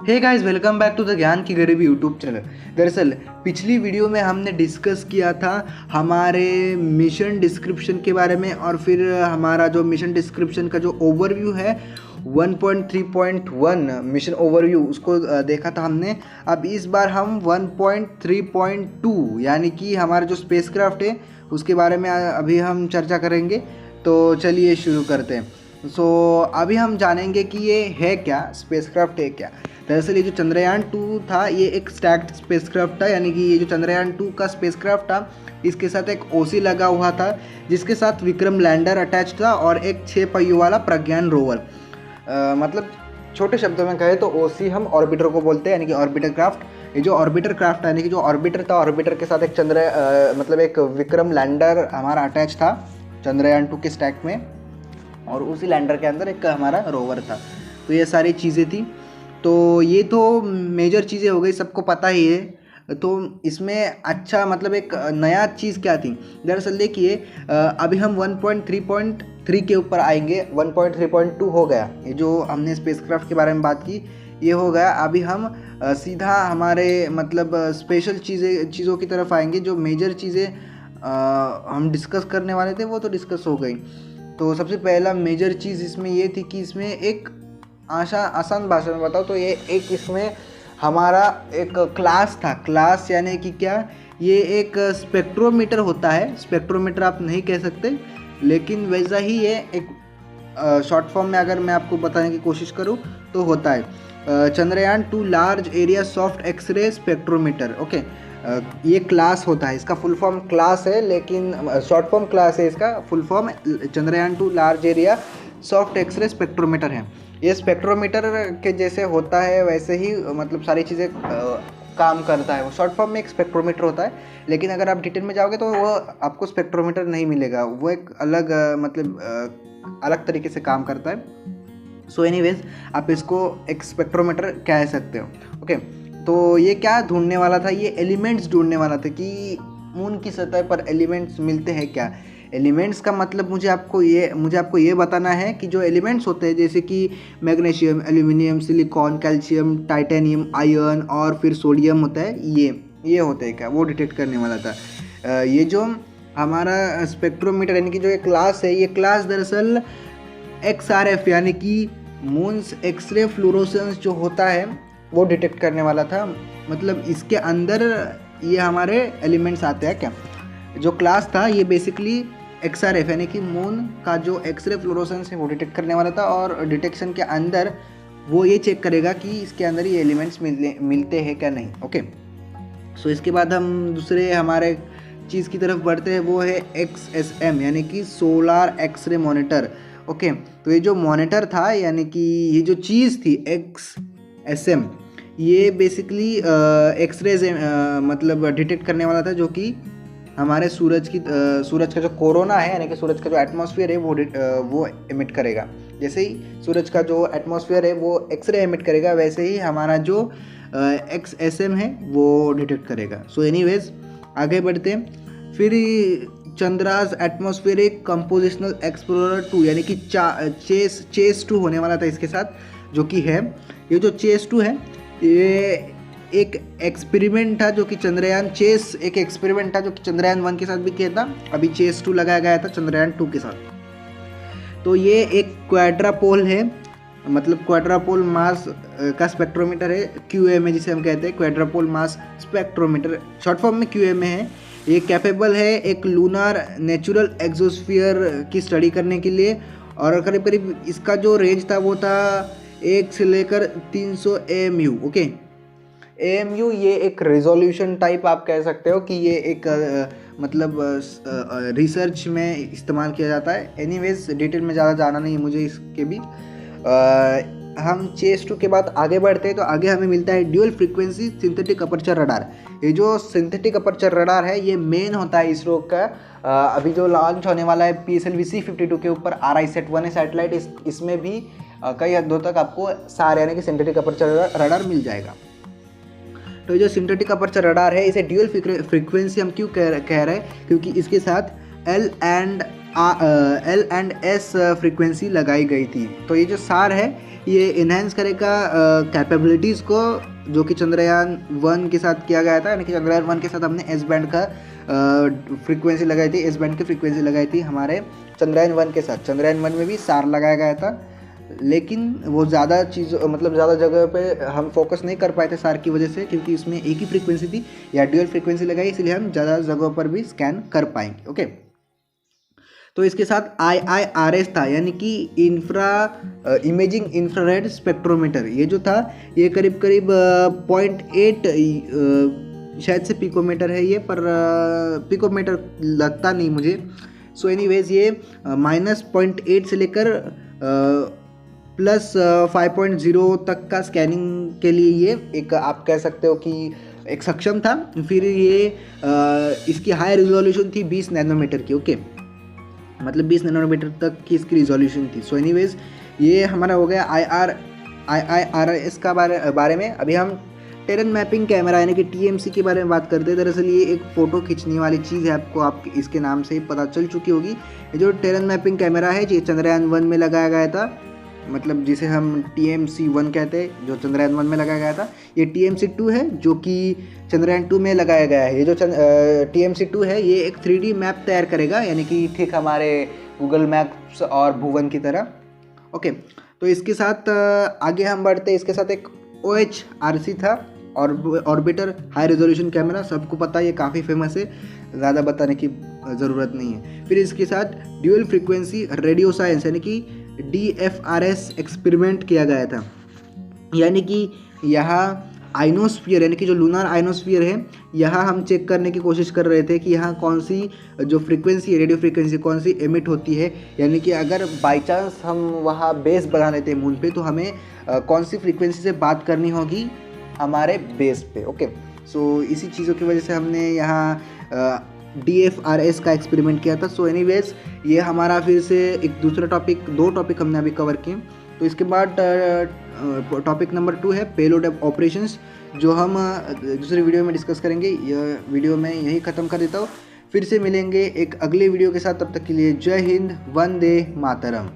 Hey guys, welcome back to the ज्ञान की गरीबी यूट्यूब चैनल। दरअसल पिछली वीडियो में हमने डिस्कस किया था हमारे मिशन डिस्क्रिप्शन के बारे में, और फिर हमारा जो मिशन डिस्क्रिप्शन का जो ओवरव्यू है 1.3.1 मिशन ओवरव्यू उसको देखा था हमने। अब इस बार हम 1.3.2 यानी कि हमारा जो स्पेसक्राफ्ट है उसके बारे में अभी हम चर्चा करेंगे। तो चलिए शुरू करते हैं। अभी हम जानेंगे कि ये है क्या, स्पेसक्राफ्ट है क्या। दरअसल ये जो चंद्रयान 2 था ये एक स्टैक्ड स्पेसक्राफ्ट था, यानी कि ये जो चंद्रयान 2 का स्पेसक्राफ्ट था इसके साथ एक ओसी लगा हुआ था जिसके साथ विक्रम लैंडर अटैच था और एक 6 पहियों वाला प्रज्ञान रोवर। मतलब छोटे शब्दों में कहे तो ओसी हम ऑर्बिटर को बोलते हैं, यानी कि ऑर्बिटर क्राफ्ट। ये जो ऑर्बिटर क्राफ्ट यानी कि जो ऑर्बिटर था, ऑर्बिटर के साथ एक मतलब एक विक्रम लैंडर हमारा अटैच था चंद्रयान 2 के स्टैक में, और उसी लैंडर के अंदर एक हमारा रोवर था। तो ये सारी चीज़ें थी। तो ये तो मेजर चीज़ें हो गई, सबको पता ही है। तो इसमें अच्छा मतलब एक नया चीज़ क्या थी, दरअसल देखिए अभी हम 1.3.3 के ऊपर आएंगे। 1.3.2 हो गया, ये जो हमने स्पेसक्राफ्ट के बारे में बात की ये हो गया। अभी हम सीधा हमारे मतलब स्पेशल चीज़ों की तरफ आएंगे। जो मेजर चीज़ें हम डिस्कस करने वाले थे वो तो डिस्कस हो गई। तो सबसे पहला मेजर चीज़ इसमें ये थी कि इसमें एक आसान भाषा में बताओ तो ये एक इसमें हमारा एक क्लास था। क्लास यानी कि क्या, ये एक स्पेक्ट्रोमीटर होता है। स्पेक्ट्रोमीटर आप नहीं कह सकते, लेकिन वैसा ही ये एक शॉर्ट फॉर्म में अगर मैं आपको बताने की कोशिश करूँ तो होता है Chandrayaan 2 large area soft x-ray spectrometer. Okay, ये क्लास होता है, इसका फुल फॉर्म क्लास है, लेकिन शॉर्ट फॉर्म क्लास है, इसका full form Chandrayaan 2 large area soft x-ray spectrometer है। ये स्पेक्ट्रोमीटर के जैसे होता है वैसे ही मतलब सारी चीज़ें काम करता है। वो शॉर्ट फॉर्म में एक स्पेक्ट्रोमीटर होता है, लेकिन अगर आप डिटेल में जाओगे तो वो आपको स्पेक्ट्रोमीटर नहीं मिलेगा, वो एक अलग अलग तरीके से काम करता है। सो एनीवेज आप इसको एक स्पेक्ट्रोमीटर कह सकते हो। ओके, तो ये क्या ढूंढने वाला था, ये एलिमेंट्स ढूंढने वाला था कि मून की सतह पर एलिमेंट्स मिलते हैं क्या। एलिमेंट्स का मतलब मुझे आपको ये बताना है कि जो एलिमेंट्स होते हैं जैसे कि magnesium, aluminium, silicon, calcium, titanium, iron और फिर सोडियम होता है, ये होते हैं क्या, वो डिटेक्ट करने वाला था। ये जो हमारा स्पेक्ट्रोमीटर यानी कि जो ये क्लास है, ये क्लास दरअसल XRF यानी कि मून्स एक्सरे फ्लोरोसेंस जो होता है वो डिटेक्ट करने वाला था। मतलब इसके अंदर ये हमारे एलिमेंट्स आते हैं क्या। जो क्लास था ये बेसिकली XRF यानी कि मून का जो एक्सरे फ्लोरोसेंस है वो डिटेक्ट करने वाला था, और डिटेक्शन के अंदर वो ये चेक करेगा कि इसके अंदर ये एलिमेंट्स मिलते हैं क्या नहीं। ओके, सो इसके बाद हम दूसरे हमारे चीज़ की तरफ बढ़ते हैं, वो है XSM यानी कि सोलार एक्सरे मॉनिटर। ओके, तो ये जो मॉनिटर था यानी कि ये जो चीज़ थी XSM, ये बेसिकली एक्सरेज मतलब डिटेक्ट करने वाला था, जो कि हमारे सूरज का जो कोरोना है यानी कि सूरज का जो एटमॉस्फेयर है वो एमिट करेगा। जैसे ही सूरज का जो एटमॉस्फेयर है वो एक्सरे एमिट करेगा, वैसे ही हमारा जो XSM है वो डिटेक्ट करेगा। सो एनीवेज आगे बढ़ते हैं। फिर चंद्रास एटमॉस्फेरिक कंपोजिशनल एक्सप्लोरर 2 यानी कि चेस 2 होने वाला था इसके साथ, जो कि है ये जो चेस 2 है ये एक एक्सपेरिमेंट था जो कि एक एक्सपेरिमेंट था जो कि चंद्रयान 1 के साथ भी किया था। अभी चेस 2 लगाया गया था चंद्रयान 2 के साथ। तो ये एक क्वाड्रापोल है, मतलब क्वाड्रापोल मास का स्पेक्ट्रोमीटर है, QMA जिसे हम कहते हैं, क्वाड्रापोल मास स्पेक्ट्रोमीटर, शॉर्ट फॉर्म में QMA है। ये कैपेबल है एक लूनार नेचुरल एक्सोस्फीयर की स्टडी करने के लिए, और करीब करीब इसका जो रेंज था वो था 1 से लेकर 300 AMU। ओके, AMU ये एक रिजोल्यूशन टाइप आप कह सकते हो कि ये एक मतलब रिसर्च में इस्तेमाल किया जाता है। एनीवेज डिटेल में ज़्यादा जाना नहीं है मुझे इसके भी। हम चेस 2 के बाद आगे बढ़ते हैं तो आगे हमें मिलता है dual frequency synthetic aperture radar. ये जो सिंथेटिक अपर्चर रडार है ये मेन होता है इसरो का। अभी जो लॉन्च होने वाला है PSLV-C52 के ऊपर RISAT-1 सैटेलाइट, इसमें भी कई हदों तक आपको सारे यानी कि सिंथेटिक अपर्चर रडार मिल जाएगा। तो जो सिंथेटिक अपर्चर रडार है इसे ड्यूल फ्रीक्वेंसी हम क्यों कह रहे हैं, क्योंकि इसके साथ L एंड L&S फ्रीक्वेंसी लगाई गई थी। तो ये जो सार है ये इन्हेंस करेगा कैपेबिलिटीज़ को, जो कि चंद्रयान 1 के साथ किया गया था। यानी कि चंद्रयान 1 के साथ हमने एस बैंड का फ्रीक्वेंसी लगाई थी, एस बैंड की फ्रीक्वेंसी लगाई थी हमारे चंद्रयान 1 के साथ। चंद्रयान 1 में भी सार लगाया गया था, लेकिन वो ज़्यादा चीज़ मतलब ज़्यादा जगह पे हम फोकस नहीं कर पाए थे सार की वजह से, क्योंकि इसमें एक ही फ्रीक्वेंसी थी या ड्यूअल फ्रीक्वेंसी लगाई, इसलिए हम ज़्यादा जगहों पर भी स्कैन कर पाएंगे। ओके, तो इसके साथ IIRS था, यानी कि इमेजिंग इंफ्रारेड स्पेक्ट्रोमीटर। ये जो था ये करीब 0.8 शायद से पिकोमीटर है ये, पर पिकोमीटर लगता नहीं मुझे। सो एनीवेज ये -0.8 से लेकर +5.0 तक का स्कैनिंग के लिए ये एक आप कह सकते हो कि एक सक्षम था। फिर ये इसकी हाई रिजोल्यूशन थी 20 नैनोमीटर की। ओके, मतलब 20 नैनोमीटर तक की इसकी रिजोल्यूशन थी। सो एनीवेज ये हमारा हो गया IIRS का बारे में। अभी हम टेरेन मैपिंग कैमरा यानी कि TMC के बारे में बात करते हैं। दरअसल ये एक फ़ोटो खींचने वाली चीज़ है, आपको आप इसके नाम से ही पता चल चुकी होगी। ये जो टेरेन मैपिंग कैमरा है ये चंद्रयान 1 में लगाया गया था, मतलब जिसे हम TMC-1 कहते हैं, जो चंद्रयान 1 में लगाया गया था। ये TMC-2 है जो कि चंद्रयान 2 में लगाया गया है। ये जो TMC-2 है ये एक 3D मैप तैयार करेगा, यानी कि ठीक हमारे गूगल मैप्स और भुवन की तरह। ओके, तो इसके साथ आगे हम बढ़ते हैं। इसके साथ एक OHRC था, और ऑर्बिटर हाई रेजोल्यूशन कैमरा, सबको पता है ये काफ़ी फेमस है, ज़्यादा बताने की ज़रूरत नहीं है। फिर इसके साथ ड्यूअल फ्रीक्वेंसी रेडियो साइंस यानी कि DFRS एक्सपेरिमेंट किया गया था। यानी कि यहाँ आइनोस्फीयर यानी कि जो लूनर आइनोस्फीयर है, यहाँ हम चेक करने की कोशिश कर रहे थे कि यहाँ कौन सी जो फ्रीक्वेंसी है, रेडियो फ्रीक्वेंसी कौन सी एमिट होती है। यानी कि अगर बाई चांस हम वहाँ बेस बना लेते हैं मून पे, तो हमें कौन सी फ्रीक्वेंसी से बात करनी होगी हमारे बेस पे। ओके, सो इसी चीज़ों की वजह से हमने यहाँ DFRS का एक्सपेरिमेंट किया था। सो एनीवेज ये हमारा फिर से एक दूसरा टॉपिक, 2 टॉपिक हमने अभी कवर किए। तो इसके बाद टॉपिक नंबर 2 है पेलोड ऑपरेशंस, जो हम दूसरे वीडियो में डिस्कस करेंगे। यह वीडियो मैं यही ख़त्म कर देता हूँ, फिर से मिलेंगे एक अगले वीडियो के साथ। तब तक के लिए जय हिंद, वंदे मातरम।